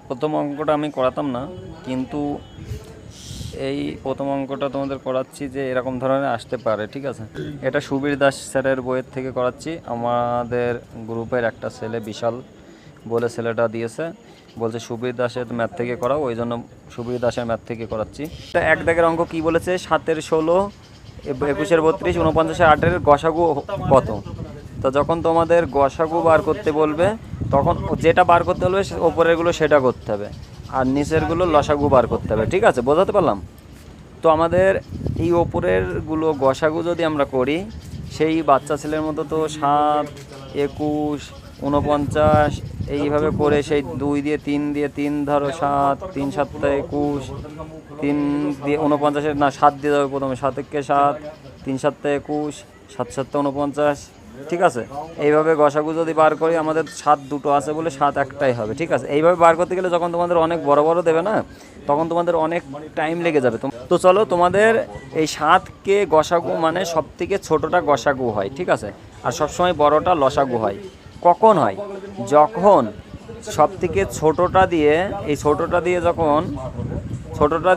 প্রথম অঙ্কটা আমি করাতাম না, কিন্তু এই প্রথম অঙ্কটা তোমাদের করাচ্ছি যে এরকম ধরনের আসতে পারে। ঠিক আছে, এটা সুবীর দাস স্যারের বইয়ের থেকে করাচ্ছি। আমাদের গ্রুপের একটা ছেলে বিশাল বলে ছেলেটা দিয়েছে, বলছে সুবীর দাসের ম্যাথ থেকে করাও, ওই জন্য সুবীর দাসের ম্যাথ থেকে করাচ্ছি। এটা এক দাগের অঙ্ক কি বলেছে, 7-এর 16, 21-এর 32, 49-এর 8-এর গসাগু কত। তো যখন তোমাদের গসাগু বার করতে বলবে তখন যেটা বার করতে বলবে ওপরেরগুলো সেটা করতে হবে, আর নিচেরগুলো লসাগু বার করতে হবে। ঠিক আছে, বোঝাতে পারলাম? তো আমাদের এই ওপরেরগুলো গসাগু যদি আমরা করি, সেই বাচ্চা ছেলের মতো তো 7, 21, 49 এইভাবে করে সেই 2 দিয়ে 3 দিয়ে 3 ধরো 7, 3 7 21, 3 দিয়ে 49, না 7 দিয়ে যাবে প্রথমে, 7 একে 7, 3 7 21, 7 7 49। ঠিক আছে, এইভাবে গসাগু যদি বার করি, আমাদের 7 দুটো আছে বলে 7 একটাই হবে। ঠিক আছে, এইভাবে বার করতে গেলে যখন তোমাদের অনেক বড় বড় দেবে না, তখন তোমাদের অনেক টাইম লেগে যাবে। তো চলো, তোমাদের এই 7কে গসাগু মানে সব থেকে ছোটোটা গসাগু হয়। ঠিক আছে, আর সবসময় বড়টা লসাগু হয়। কখন হয়? যখন সব থেকে ছোটোটা দিয়ে এই ছোটোটা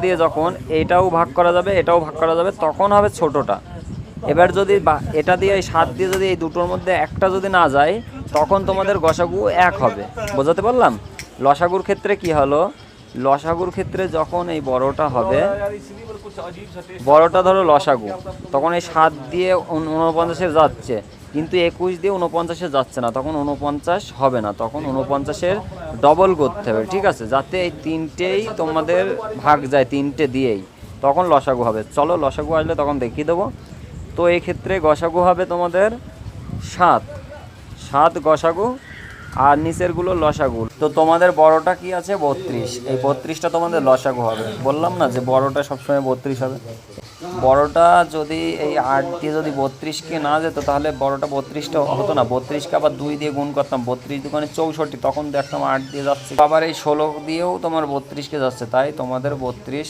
দিয়ে যখন এইটাও ভাগ করা যাবে, এটাও ভাগ করা যাবে, তখন হবে ছোটোটা। এবার যদি এটা দিয়ে এই 7 দিয়ে যদি এই দুটোর মধ্যে একটা যদি না যায়, তখন তোমাদের গসাগু 1 হবে। বোঝাতে পারলাম? লসাগুর ক্ষেত্রে কি হলো, লসাগুর ক্ষেত্রে যখন এই বড়টা হবে, বড়টা ধরো লসাগু, তখন এই 7 দিয়ে 49-এ যাচ্ছে, কিন্তু 21 দিয়ে 49-এ যাচ্ছে না, তখন 49 হবে না, তখন 49-এর ডবল করতে হবে। ঠিক আছে, যাতে এই তিনটেই তোমাদের ভাগ যায়, তিনটে দিয়েই, তখন লসাগু হবে। চলো, লসাগু আসলে তখন দেখিয়ে দেবো। তো এই ক্ষেত্রে গসাগু হবে তোমাদের 7 গসাগু, আর নিচেরগুলো লসাগু। তো তোমাদের বড়টা কি আছে, 32, এই 32টা তোমাদের লসাগু হবে। বললাম না যে বড়টা সবসময় 32 হবে। বড়টা যদি এই 8 দিয়ে যদি 32কে না যেত, তাহলে বড়টা 32টা হতো না, 32কে আবার 2 দিয়ে গুণ করতাম, 32 দুগুণে 64, তখন দেখতাম 8 দিয়ে যাচ্ছে, আবার এই 16 দিয়েও তোমার 32কে যাচ্ছে। তাই তোমাদের 32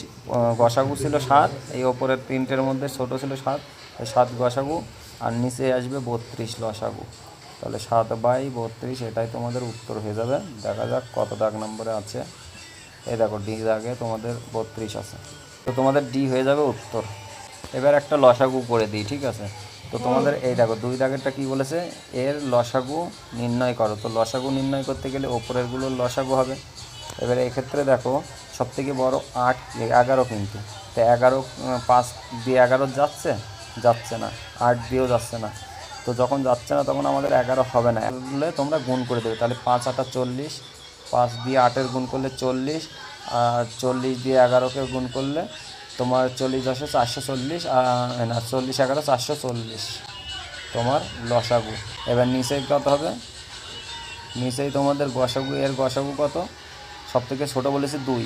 গসাগু ছিল 7, এই ওপরের তিনটের মধ্যে ছোট ছিল 7 গসাগু, আর নিচে আসবে 32 লসাগু। তাহলে 7/32, এটাই তোমাদের উত্তর হয়ে যাবে। দেখা যাক কত দাগ নম্বরে আছে। এই দেখো, ডি দাগে তোমাদের 32 আছে, তো তোমাদের ডি হয়ে যাবে উত্তর। এবার একটা লসাগু করে দিই। ঠিক আছে, তো তোমাদের এই দেখো 2 দাগেরটা কি বলেছে, এর লসাগু নির্ণয় করো। তো লসাগু নির্ণয় করতে গেলে ওপরেরগুলো লসাগু হবে। এবারে এক্ষেত্রে দেখো, সবথেকে বড় 8, 11, কিন্তু তো 11, 5 দিয়ে 11 যাচ্ছে না, 8 দিয়েও যাচ্ছে না। তো যখন যাচ্ছে না, তখন আমাদের 11 হবে না, বলে তোমরা গুণ করে দেবে। তাহলে 5 8 40, 5 দিয়ে 8-এর গুণ করলে 40, আর 40 দিয়ে 11-কে গুণ করলে তোমার 40 10 440, না 40 11 440 তোমার লসাগু। এবার নিচেই কত হবে, নিচেই তোমাদের গসাগু, এর গসাগু কত, সব থেকে ছোটো বলেছি 2।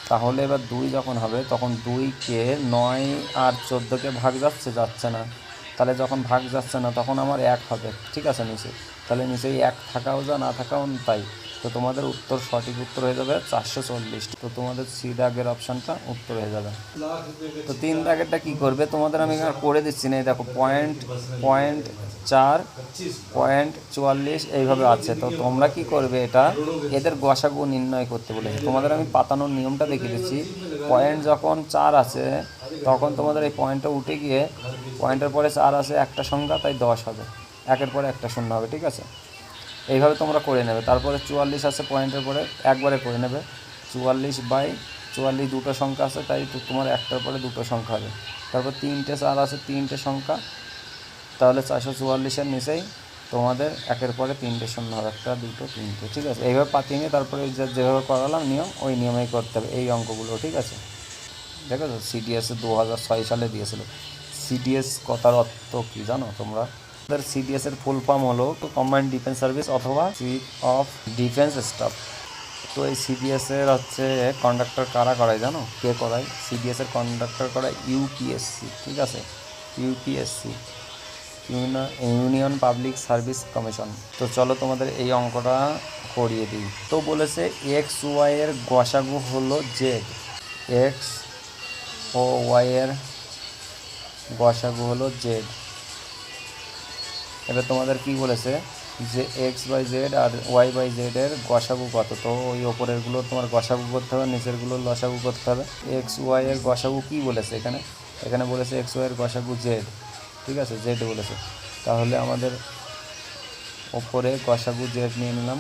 তাহলে এবার 2 যখন হবে, তখন 2কে 9 আর 14কে ভাগ যাচ্ছে না, তাহলে যখন ভাগ যাচ্ছে না, তখন আমার 1 হবে। ঠিক আছে, নিচে, তাহলে নিচেই 1 থাকাও যা, না থাকাও তাই। তো তোমাদের উত্তর, সঠিক উত্তর হয়ে যাবে 440। তো তোমাদের সি দাগের অপশানটা উত্তর হয়ে যাবে। তো 3 দাগেরটা কী করবে, তোমাদের আমি আর করে দিচ্ছি না, দেখো পয়েন্ট 4, 44 এইভাবে আছে। তো তোমরা কি করবে, এটা এদের গসাগু নির্ণয় করতে বলেছে। তোমাদের আমি পাতানোর নিয়মটা দেখিয়ে দিচ্ছি। পয়েন্ট যখন 4 আছে, তখন তোমাদের এই পয়েন্টটা উঠে গিয়ে, পয়েন্টের পরে 4 আছে একটা সংখ্যা, তাই 10 হবে, 1-এর পরে একটা শূন্য হবে। ঠিক আছে, এইভাবে তোমরা করে নেবে। তারপরে 44 আছে পয়েন্টের পরে, একবারে করে নেবে। 44/44 দুটো সংখ্যা আছে, তাই তোমার একটার পরে দুটো সংখ্যা হবে। তারপর 3টে 4 আছে, 3টে সংখ্যা, তাহলে 444-এর নিচেই তোমাদের 1-এর পরে 3টে শূন্য হবে, 1 2 3টে। ঠিক আছে, এইভাবে পাতিয়ে নিয়ে তারপরে যেভাবে করালাম নিয়ম, ওই নিয়মেই করতে হবে এই অঙ্কগুলো। ঠিক আছে, দেখো সিডিএসে 2006 সালে দিয়েছিল। সিডিএস কথার অর্থ কী জানো তোমরা? সিডিএসের ফুল ফর্ম হলো কম্বাইন্ড ডিফেন্স সার্ভিস, অথবা চিফ অফ ডিফেন্স স্টাফ। তো এই সিডিএসের হচ্ছে কন্ডাক্টর কারা করায় জানো? কে করায়? সিডিএসের কন্ডাক্টর করায় ইউপিএসসি। ঠিক আছে, UPSC, union public service commission. তো চলো তোমাদের এই অঙ্কটা করিয়ে দিই। তো বলেছে XY এর গসাগু হলো জেড, এক্স ও ওয়াই এর গসাগু হলো জেড। এবার তোমাদের কি বলেছে, যে এক্স বাই জেড আর ওয়াই বাই জেডের গসাগু কত, তো ওই ওপরেরগুলো তোমার গসাগু করতে হবে, নিচেরগুলোর লসাগু করতে হবে। এক্স ওয়াই এর গসাগু কী বলেছে এখানে, এখানে বলেছে এক্স ওয়াই এর গসাগু জেড, ঠিক আছে, জেড বলেছে। তাহলে আমাদের ওপরে গসাগু জেড নিয়ে নিলাম,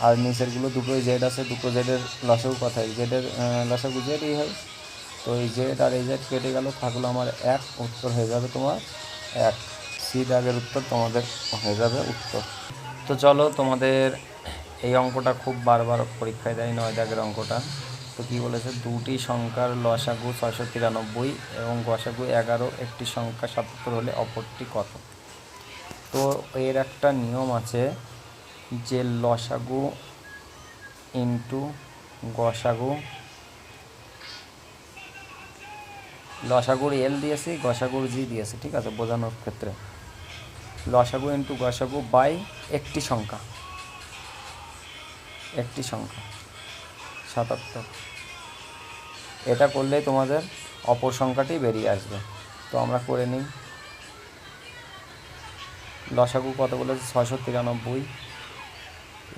আর নিচেরগুলো দুটোই জেড আছে, দুটো জেডের লসাগু কথাই, জেডের লসাগু জেডই হয়। তো এই জেড আর এই জেড কেটে গেল, থাকলো আমার এক, উত্তর হয়ে যাবে তোমার এক। সি দাগের উত্তর তোমাদের হয়ে যাবে উত্তর। তো চলো, তোমাদের এই অঙ্কটা খুব বারবার পরীক্ষায় দেয়, 9 দাগের অঙ্কটা। তো কী বলেছে, দুটি সংখ্যার লসাগু 693 এবং গসাগু 11, একটি সংখ্যা 77 হলে অপরটি কত। তো এর একটা নিয়ম আছে যে লসাগু ইন্টু গসাগু, লসাগুর এল দিয়েছি, গসাগুর জি দিয়েছি, ঠিক আছে, বোঝানোর ক্ষেত্রে। লসাগু ইন্টু গসাগু বাই একটি সংখ্যা, একটি সংখ্যা 77, এটা করলেই তোমাদের অপর সংখ্যাটি বেরিয়ে আসবে। তো আমরা করে নিই। লসাগু কত বলেছে 693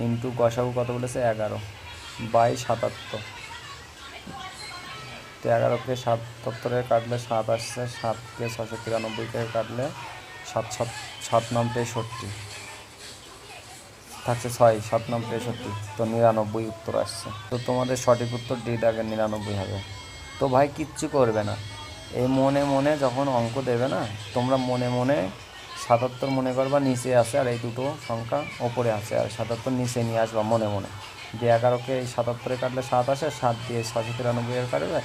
ইন্টু গসাগু কত বলেছে 11 বাই 77। তো 11কে 77 কাটলে 7 আসছে, 7কে 693 থেকে কাটলে 7 7 9 63 থাকছে 6, 7 9 63, তো 99 উত্তর আসছে। তো তোমাদের সঠিক উত্তর ডি দাগের 99 হবে। তো ভাই কিচ্ছু করবে না, এই মনে মনে যখন অঙ্ক দেবে না, তোমরা মনে মনে 77 মনে করবা নিচে আছে, আর এই দুটো সংখ্যা ওপরে আছে, আর 77 নিচে নিয়ে আসবা মনে মনে। যে 11কে এই 77 কাটলে 7 আসে, 7 দিয়ে 693 কাটবে,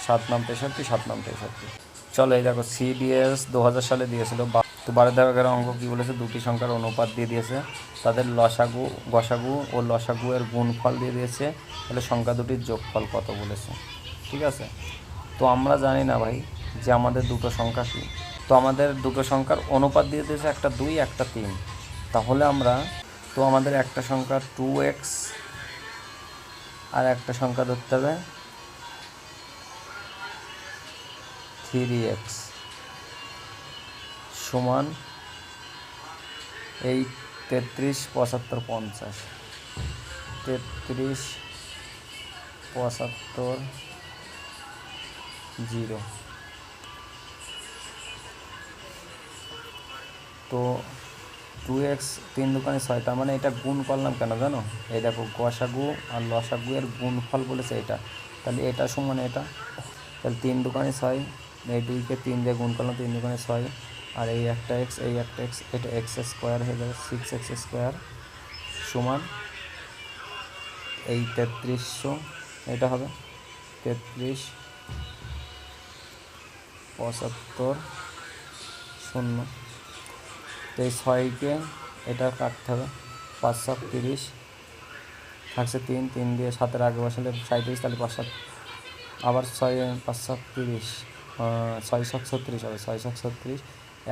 7 9 63, 7 9 63। চলো, এই দেখো সিডিএস 2000 সালে দিয়েছিল। তো 12 দাগের অঙ্ক কী বলেছে, দুটি সংখ্যার অনুপাত দিয়ে দিয়েছে, তাদের লসাগু গসাগু ও লসাগু এর গুণফল দিয়ে দিয়েছে, তাহলে সংখ্যা দুটির যোগফল কত বলেছে, ঠিক আছে। তো আমরা জানি না ভাই যে আমাদের দুটো সংখ্যা কী, তো আমাদের দুটো সংখ্যার অনুপাত দিয়ে দিয়েছে, একটা 2 একটা 3। তাহলে আমরা, তো আমাদের একটা সংখ্যা 2x আর একটা সংখ্যা ধরতে হবে 3x সমান এই 33 75 50, 33 75 0। তো 2x 3 দোকানে 6, তার মানে এটা গুণ করলাম কেন জানো, এই দেখো গসাগু আর লসাগু এর গুণফল বলেছে এটা, তাহলে এটা সমান এটা, তাহলে 3 দোকানে 6, এই 2কে 3 দিয়ে গুণ করলাম, 3 দোকানে 6, আর এই একটা এক্স, এই একটা এক্স, এটা এক্স স্কোয়ার হয়ে যাবে, 6x স্কোয়ার সমান এই 3300, এটা হবে 33 75 0। তো এই 6কে এটা কাটতে হবে, 5 7 30 থাকছে 3, 3 দিয়ে 7-এর আগে বসালে 37, তাহলে 5 7 আবার 6 5 7 30, 6 7 36 হবে, 6 7 36,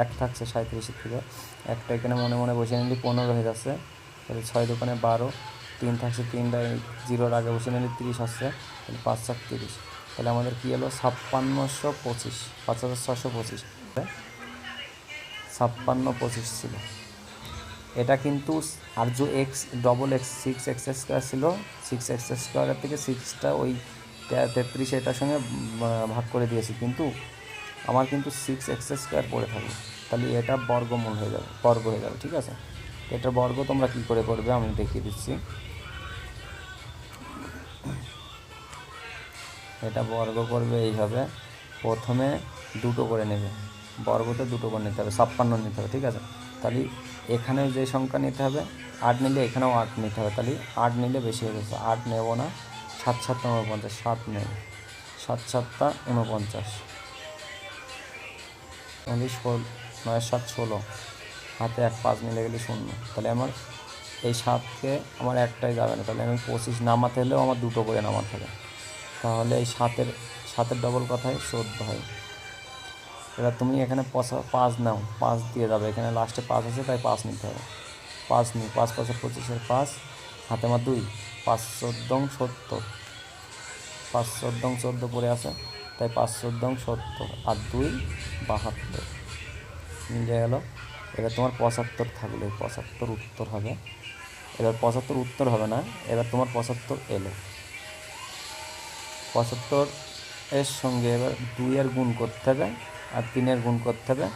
এক থাকছে 37 থেকে, একটা এখানে মনে মনে বসে নিলে 15 হয়ে যাচ্ছে, তাহলে 6 দোকানে 12, 3 থাকছে, 3টা 0-এর আগে বসে নিলে 30 আসছে, তাহলে 5 7 30, তাহলে আমাদের কী হলো 5625, 5625, 5625 ছিল এটা। কিন্তু আর যে x double x 6x square ছিল, 6x স্কোয়ারের থেকে 6টা ওই 33 এটার সঙ্গে ভাগ করে দিয়েছি, কিন্তু আমার কিন্তু 6x স্কোয়ার পড়ে থাকবে, তাহলে এটা বর্গমূল হয়ে যাবে, বর্গ হয়ে যাবে, ঠিক আছে। এটার বর্গ তোমরা কী করে করবে আমি দেখিয়ে দিচ্ছি। এটা বর্গ করবে এইভাবে, প্রথমে দুটো করে নেবে, বর্গতে দুটো করে নিতে হবে, 56 নিতে হবে, ঠিক আছে। তাহলে এখানে যে সংখ্যা নিতে হবে 8 নিলে এখানেও 8 নিতে হবে, তাহলে 8 নিলে বেশি হয়ে গেছে, 8 নেব না, 7 7 49, 7 নেব, 7 7 49, তাহলে 9 7 16, হাতে 1 5 মিলে গেলে 0, তাহলে আমার এই 7কে আমার একটাই যাবে না, তাহলে আমি 25 নামাতে হলেও আমার দুটো করে নামাতে হবে, তাহলে এই 7-এর ডবল কথায় 14 হয়। এবার তুমি এখানে 5 নাও, 5 দিয়ে যাবে, এখানে লাস্টে 5 আছে তাই 5 নিতে হবে, 5 নিই, 5 5 25-এর 5, হাতে আমার 2, 5 14 70, 5 14 14 পড়ে আছে, তাই 5 14 70, আর 2 72 মিলে গেল এবার তোমার 75 থাকলে 75 উত্তর হবে। এবার 75 উত্তর হবে না, এবার তোমার 75 এলো। 75 এর সঙ্গে এবার 2 এর গুণ করতে হবে আর 3 এর গুণ করতে হবে,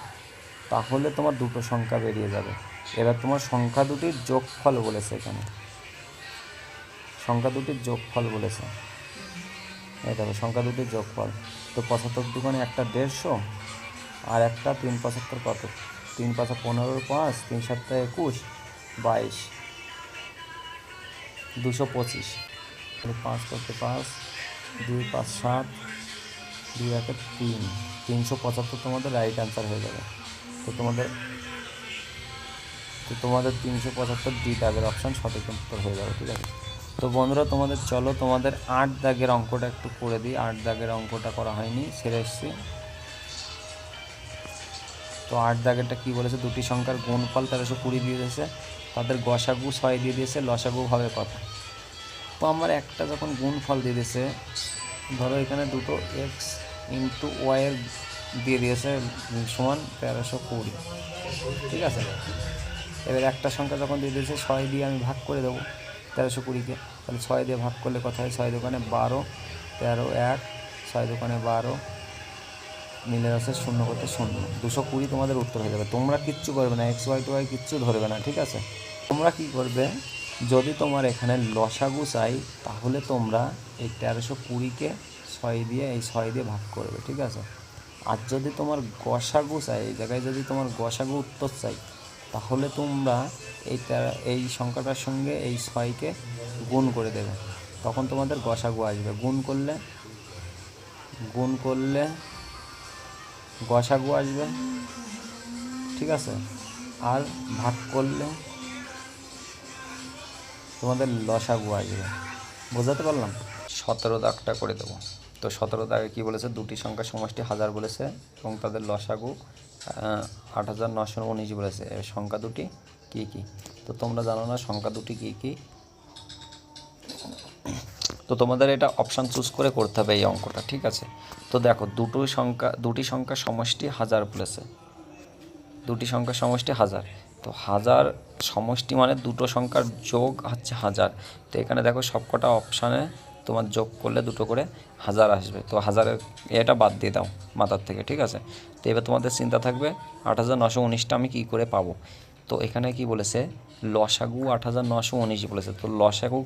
তাহলে তোমার দুটো সংখ্যা বেরিয়ে যাবে। এবার তোমার সংখ্যা দুটির যোগফল বলেছে, এখানে সংখ্যা দুটির যোগফল বলেছে, এই দেখো সংখ্যা দুটির যোগফল। তো 75 দুগুণে একটা 150 আর একটা 3 75 কত, 3 5 15, 5 3 7 21 22 225, 5 করতে 5 2 5 7 2 1 3 375 তোমাদের রাইট অ্যান্সার হয়ে যাবে। তো তোমাদের 375 ডি দাগের অপশান সঠিক উত্তর হয়ে যাবে। ঠিক আছে, তো বন্ধুরা তোমাদের চলো তোমাদের 8 দাগের অঙ্কটা একটু করে দিই। 8 দাগের অঙ্কটা করা হয়নি, সেরে এসছি। তো 8 দাগেরটা কী বলেছে, দুটি সংখ্যার গুণফল 1320 দিয়ে দিয়েছে, তাদের গসাগু 6 দিয়ে দিয়েছে, লসাগু হবে কত। তো আমার একটা যখন গুণফল দিয়ে দিয়েছে, ধরো এখানে দুটো এক্স ইন্টু ওয়াইয়ের দিয়ে দিয়েছে সমান 1320, ঠিক আছে। এবার একটা সংখ্যা যখন দিয়ে দিয়েছে 6 দিয়ে আমি ভাগ করে দেবো 1320কে, তাহলে 6 দিয়ে ভাগ করলে কথা হয় 6 দোকানে 12, 13 1, 6 দোকানে 12, মিলে আছে 0 করতে 0, 220 তোমাদের উত্তর হয়ে যাবে। তোমরা কিচ্ছু করবে না, এক্স ওয়াই টু ওয়াই কিচ্ছু ধরবে না, ঠিক আছে। তোমরা কি করবে, যদি তোমার এখানে লসাগু চাই তাহলে তোমরা এই 1320কে 6 দিয়ে এই 6 দিয়ে ভাগ করবে, ঠিক আছে। আর যদি তোমার গসাগু চাই, এই জায়গায় যদি তোমার গসাগু উত্তর চাই, তাহলে তোমরা এই সংখ্যাটার সঙ্গে এই 6কে গুণ করে দেবে, তখন তোমাদের গসাগু আসবে। গুণ করলে গসাগু আসবে, ঠিক আছে। আর ভাগ করলে তোমাদের লসাগু আসবে। বোঝাতে পারলাম? 17 দাগটা করে দেবো। তো 17 দাগে কী বলেছে, দুটি সংখ্যার সমষ্টি 1000 বলেছে এবং তাদের লসাগু 8919 বলেছে। এর সংখ্যা দুটি কী কী? তো তোমরা জানো না সংখ্যা দুটি কী কী, তো তোমাদের এটা অপশান চুজ করে করতে হবে এই অঙ্কটা, ঠিক আছে। তো দেখো দুটি সংখ্যা সমষ্টি 1000 বলেছে, দুটি সংখ্যার সমষ্টি 1000। তো 1000 সমষ্টি মানে দুটো সংখ্যার যোগ হচ্ছে 1000। তো এখানে দেখো সবকটা অপশানে তোমার যোগ করলে দুটো করে 1000 আসবে। তো 1000-এর এটা বাদ দিয়ে দাও মাথার থেকে, ঠিক আছে। তো এবার তোমাদের চিন্তা থাকবে 8919টা আমি কী করে পাবো। তো এখানে কি বলেছে, লসাগু 8919 বলেছে। তো লসাগু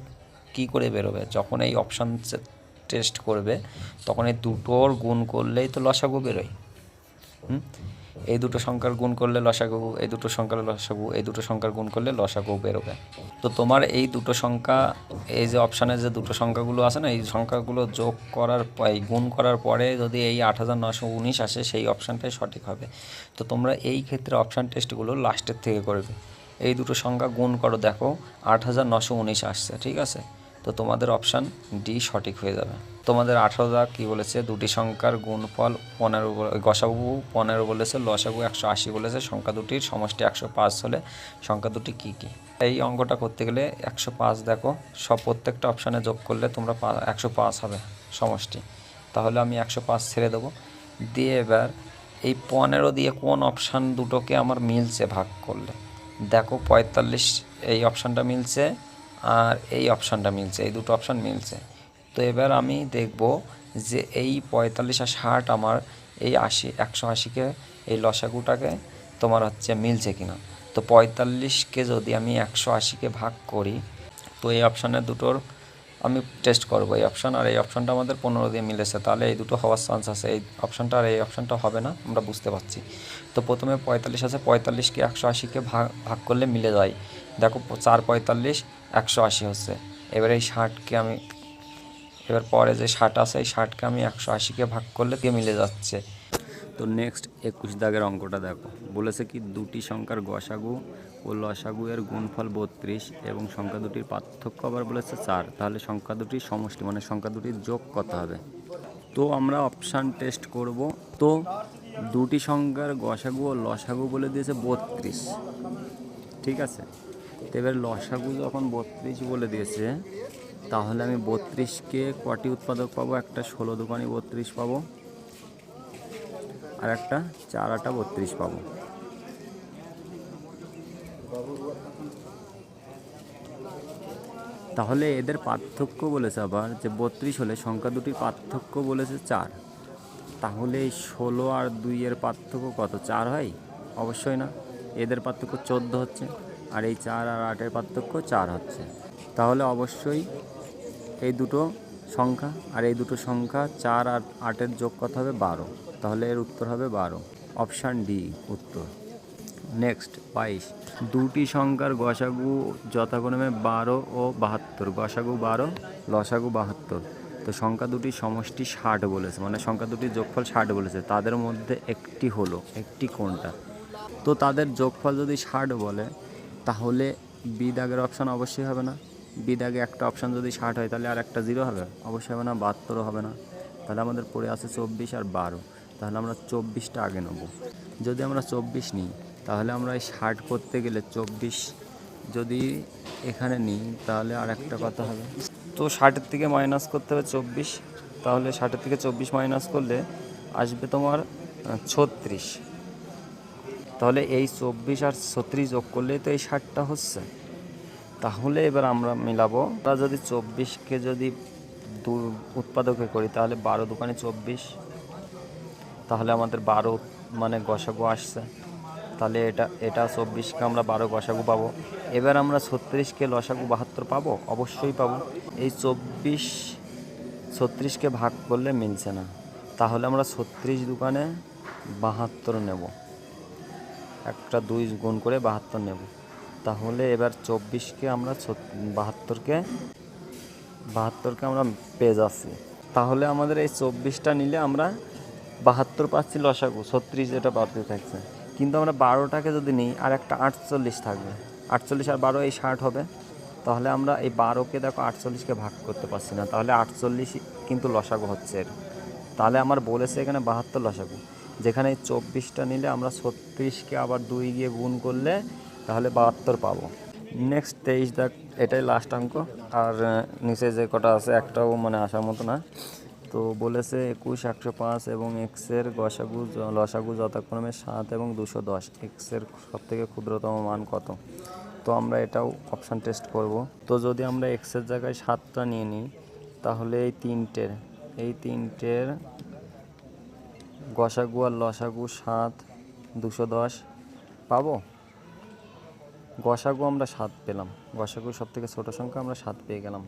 কী করে বেরোবে, যখন এই অপশান টেস্ট করবে তখন এই দুটোর গুণ করলেই তো লসাগু বেরোয়। এই দুটো সংখ্যার গুণ করলে লসাগু, এই দুটো সংখ্যার লসাগু, এই দুটো সংখ্যার গুণ করলে লসাগু বেরোবে। তো তোমার এই দুটো সংখ্যা, এই যে অপশানে যে দুটো সংখ্যাগুলো আছে না, এই সংখ্যাগুলো যোগ করার গুণ করার পরে যদি এই 8919 আসে, সেই অপশানটাই সঠিক হবে। তো তোমরা এই ক্ষেত্রে অপশান টেস্টগুলো লাস্টের থেকে করবে। এই দুটো সংখ্যা গুণ করো, দেখো 8919 আসছে, ঠিক আছে। তো তোমাদের অপশান ডি সঠিক হয়ে যাবে। তোমাদের 18 দাগ কী বলেছে, দুটি সংখ্যার গুণফল 15, গসাগু 15 বলেছে, লসাগু 180 বলেছে, সংখ্যা দুটির সমষ্টি 105 হলে সংখ্যা দুটি কী কী। এই অঙ্কটা করতে গেলে 105 দেখো প্রত্যেকটা অপশানে যোগ করলে তোমরা 105 হবে সমষ্টি। তাহলে আমি 105 ছেড়ে দেবো, দিয়ে এবার এই 15 দিয়ে কোন অপশান দুটোকে আমার মিলছে ভাগ করলে, দেখো 45 এই অপশানটা মিলছে আর এই অপশানটা মিলছে, এই দুটো অপশান মিলছে। তো এবার আমি দেখব যে এই 45 আর 60 আমার এই 180কে এই লসাগুটাকে তোমার হচ্ছে মিলছে কিনা। তো 45কে যদি আমি 180কে ভাগ করি, তো এই অপশানের দুটোর আমি টেস্ট করব, এই অপশান আর এই অপশানটা আমাদের 15 দিয়ে মিলেছে, তাহলে এই দুটো হওয়ার চান্স আছে। এই অপশানটা আর এই অপশানটা হবে না, আমরা বুঝতে পারছি। তো প্রথমে 45 আছে, 45কে 180কে ভাগ করলে মিলে যায়, দেখো 4 45 180 হচ্ছে। এবার এই 60কে আমি, এবার পরে যে 60 আছে এই 60কে আমি 180কে ভাগ করলে দিয়ে মিলে যাচ্ছে। তো নেক্সট 21 দাগের অঙ্কটা দেখো, বলেছে কি দুটি সংখ্যার গসাগু ও লসাগু এর গুণফল 32 এবং সংখ্যা দুটির পার্থক্য আবার বলেছে 4, তাহলে সংখ্যা দুটির সমষ্টি মানে সংখ্যা দুটির যোগ কত হবে। তো আমরা অপশান টেস্ট করব। তো দুটি সংখ্যার গসাগু ও লসাগু বলে দিয়েছে 32, ঠিক আছে। তো এবার লসাগু যখন 32 বলে দিয়েছে, তাহলে আমি 32কে কটি উৎপাদক পাবো, একটা 16 দোকানি 32 পাবো আর একটা 4 8 32 পাবো। তাহলে এদের পার্থক্য বলেছে আবার যে 32 হলে সংখ্যা দুটির পার্থক্য বলেছে 4। তাহলে এই 16 আর 2 এর পার্থক্য কত, 4 হয়? অবশ্যই না, এদের পার্থক্য 14 হচ্ছে, আর এই 4 আর 8-এর পার্থক্য 4 হচ্ছে। তাহলে অবশ্যই এই দুটো সংখ্যা আর এই দুটো সংখ্যা 4 আর 8-এর যোগ কত হবে, 12। তাহলে এর উত্তর হবে 12, অপশান ডি উত্তর। নেক্সট 22, দুটি সংখ্যার গসাগু যথাক্রমে 12 ও 72, গসাগু 12, লসাগু 72। তো সংখ্যা দুটির সমষ্টি 60 বলেছে, মানে সংখ্যা দুটির যোগফল 60 বলেছে, তাদের মধ্যে একটি হলো, একটি কোনটা? তো তাদের যোগফল যদি 60 বলে তাহলে বি দাগের অপশান অবশ্যই হবে না। বি দাগে একটা অপশান যদি 60 হয় তাহলে আর একটা 0 হবে, অবশ্যই হবে না, 72ও হবে না। তাহলে আমাদের পড়ে আছে 24 আর 12, তাহলে আমরা 24টা আগে নেব। যদি আমরা 24 নিই তাহলে আমরা এই 60 করতে গেলে 24 যদি এখানে নিই তাহলে আর একটা কথা হবে, তো 60-এর থেকে মাইনাস করতে হবে 24, তাহলে 60-এর থেকে 24 মাইনাস করলে আসবে তোমার 36। তাহলে এই 24 আর 36 যোগ করলেই তো এই 60টা হচ্ছে। তাহলে এবার আমরা মিলাবো, আমরা যদি 24কে যদি উৎপাদকে করি তাহলে 12 দুগুণে 24, তাহলে আমাদের 12 মানে গসাগু আসছে। তাহলে এটা 24কে আমরা 12 গসাগু পাবো। এবার আমরা 36কে লসাগু 72 পাবো, অবশ্যই পাবো। এই 36কে ভাগ করলে মিলছে না, তাহলে আমরা 36 দুগুণে 72 নেব, একটা 2 গুণ করে 72 নেব। তাহলে এবার 24কে আমরা 72কে আমরা পেয়ে যাচ্ছি। তাহলে আমাদের এই 24টা নিলে আমরা 72 পাচ্ছি লসাগু, 36 যেটা বাড়তে থাকছে। কিন্তু আমরা 12টাকে যদি নিই আর একটা 48 থাকবে, 48 আর 12 এই 60 হবে। তাহলে আমরা এই 12কে দেখো 48কে ভাগ করতে পারছি না, তাহলে 48 কিন্তু লসাগু হচ্ছে এর। তাহলে আমার বলেছে এখানে 72 লসাগু, যেখানে এই 24টা নিলে আমরা 36কে আবার 2 গিয়ে গুণ করলে তাহলে 72 পাবো। নেক্সট 23 দেখ, এটাই লাস্ট অঙ্ক, আর নিচে যে কটা আছে একটাও মানে আসার মতো না। তো বলেছে 21, 105 এবং এক্সের গসাগু লসাগু যথাক্রমে 7 এবং 210, এক্সের সবথেকে ক্ষুদ্রতম মান কত? তো আমরা এটাও অপশান টেস্ট করব। তো যদি আমরা এক্সের জায়গায় 7টা নিয়ে নিই তাহলে এই তিনটের গসাগু আর লসাগু 7, 210 পাবো। গসাগু আমরা 7 পেলাম, গসাগু সবথেকে ছোটো সংখ্যা, আমরা 7 পেয়ে গেলাম।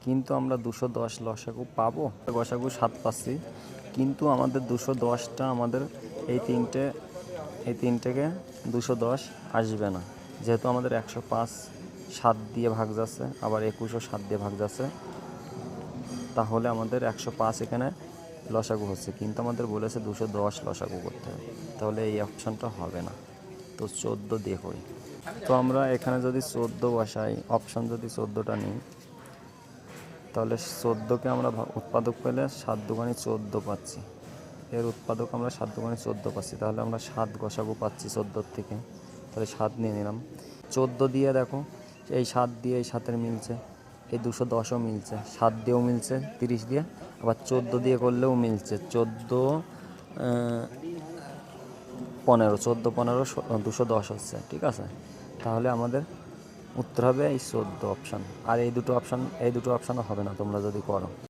কিন্তু আমরা 210 লসাগু পাবো, গসাগু 7 পাচ্ছি, কিন্তু আমাদের 210টা আমাদের এই তিনটেকে 210 আসবে না, যেহেতু আমাদের 105 7 দিয়ে ভাগ যাচ্ছে, আবার 21ও 7 দিয়ে ভাগ যাচ্ছে। তাহলে আমাদের 105 এখানে লসাগু হচ্ছে, কিন্তু আমাদের বলেছে 210 লসাগু করতে হবে, তাহলে এই অপশানটা হবে না। তো 14 দিয়ে করি। তো আমরা এখানে যদি 14 বসাই, অপশান যদি 14টা নিই তাহলে 14কে আমরা উৎপাদক পেলে 7 দুগুণে 14 পাচ্ছি, এর উৎপাদক আমরা 7 দুগুণে 14 পাচ্ছি। তাহলে আমরা 7 গসাগু পাচ্ছি 14 থেকে, তাহলে 7 নিয়ে নিলাম। 14 দিয়ে দেখো এই 7 দিয়ে এই 7-এর মিলছে, এই 210ও মিলছে, 7 দিয়েও মিলছে 30 দিয়ে, আবার 14 দিয়ে করলেও মিলছে, 14 15 210 হচ্ছে, ঠিক আছে। তাহলে আমাদের উত্তর হবে এই 14 অপশান, আর এই দুটো অপশানও হবে না তোমরা যদি করো।